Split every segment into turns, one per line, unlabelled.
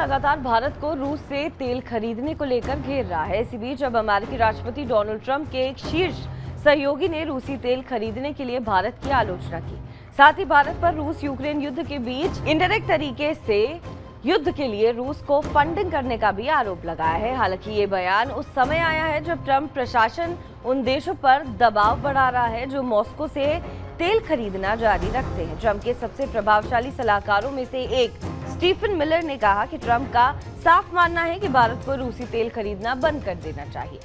लगातार भारत को रूस से तेल खरीदने को लेकर घेर रहा है। इसी बीच अब अमेरिकी राष्ट्रपति डोनाल्ड ट्रंप के एक शीर्ष सहयोगी ने रूसी तेल खरीदने के लिए भारत की आलोचना की। साथ ही भारत पर रूस यूक्रेन युद्ध के बीच इनडायरेक्ट तरीके से युद्ध के लिए रूस को फंडिंग करने का भी आरोप लगाया है। हालांकि ये बयान उस समय आया है जब ट्रंप प्रशासन उन देशों पर दबाव बढ़ा रहा है जो मॉस्को से तेल खरीदना जारी रखते हैं। ट्रंप के सबसे प्रभावशाली सलाहकारों में से एक स्टीफन मिलर ने कहा कि ट्रंप का साफ मानना है कि भारत को रूसी तेल खरीदना बंद कर देना चाहिए।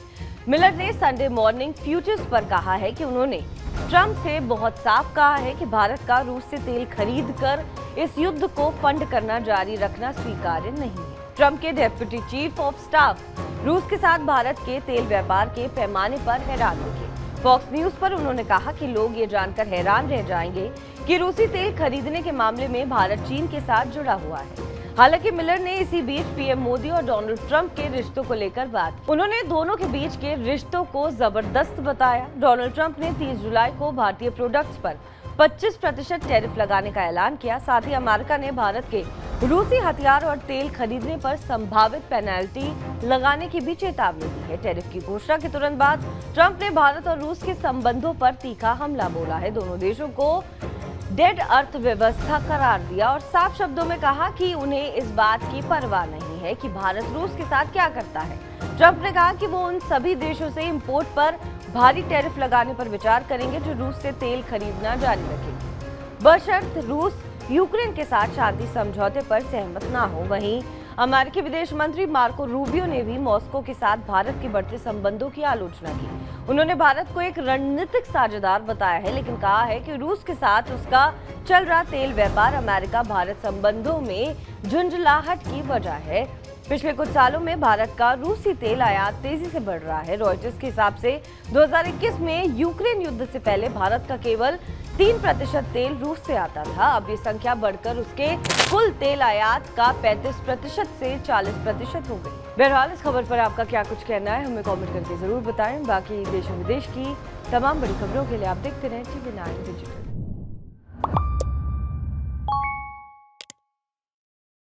मिलर ने संडे मॉर्निंग फ्यूचर्स पर कहा है कि उन्होंने ट्रंप से बहुत साफ कहा है कि भारत का रूस से तेल खरीद कर इस युद्ध को फंड करना जारी रखना स्वीकार्य नहीं है। ट्रंप के डेप्यूटी चीफ ऑफ स्टाफ रूस के साथ भारत के तेल व्यापार के पैमाने पर हैरान होंगे। फॉक्स न्यूज पर उन्होंने कहा कि लोग ये जानकर हैरान रह जाएंगे कि रूसी तेल खरीदने के मामले में भारत चीन के साथ जुड़ा हुआ है। हालांकि मिलर ने इसी बीच पीएम मोदी और डोनाल्ड ट्रंप के रिश्तों को लेकर बात की। उन्होंने दोनों के बीच के रिश्तों को जबरदस्त बताया। डोनाल्ड ट्रंप ने 30 जुलाई को भारतीय प्रोडक्ट्स पर 25% टैरिफ लगाने का ऐलान किया। साथ ही अमेरिका ने भारत के रूसी हथियार और तेल खरीदने पर संभावित पेनल्टी लगाने की भी चेतावनी दी है। टैरिफ की घोषणा के तुरंत बाद ट्रंप ने भारत और रूस के संबंधों पर तीखा हमला बोला है। दोनों देशों को डेड अर्थव्यवस्था करार दिया और साफ शब्दों में कहा कि उन्हें इस बात की परवाह नहीं है कि भारत रूस के साथ क्या करता है। ट्रंप ने कहा कि वो उन सभी देशों से इंपोर्ट पर भारी टैरिफ लगाने पर विचार करेंगे जो रूस से तेल खरीदना जारी रखेंगे, बशर्ते रूस यूक्रेन के साथ शांति समझौते पर सहमत ना हो। वहीं अमेरिकी विदेश मंत्री मार्को रूबियो ने भी मॉस्को के साथ भारत के बढ़ते संबंधों की आलोचना की। उन्होंने भारत को एक रणनीतिक साझेदार बताया है, लेकिन कहा है कि रूस के साथ उसका चल रहा तेल व्यापार अमेरिका भारत संबंधों में झुंझलाहट की वजह है। पिछले कुछ सालों में भारत का रूसी तेल आयात तेजी से बढ़ रहा है। रॉयटर्स के हिसाब से 2021 में यूक्रेन युद्ध से पहले भारत का केवल 3% तेल रूस से आता था। अब ये संख्या बढ़कर उसके कुल तेल आयात का 35% से 40% हो गई। बहरहाल इस खबर पर आपका क्या कुछ कहना है, हमें कमेंट करके जरूर बताएं। बाकी देश और विदेश की तमाम बड़ी खबरों के लिए आप देखते रहें TV9 डिजिटल।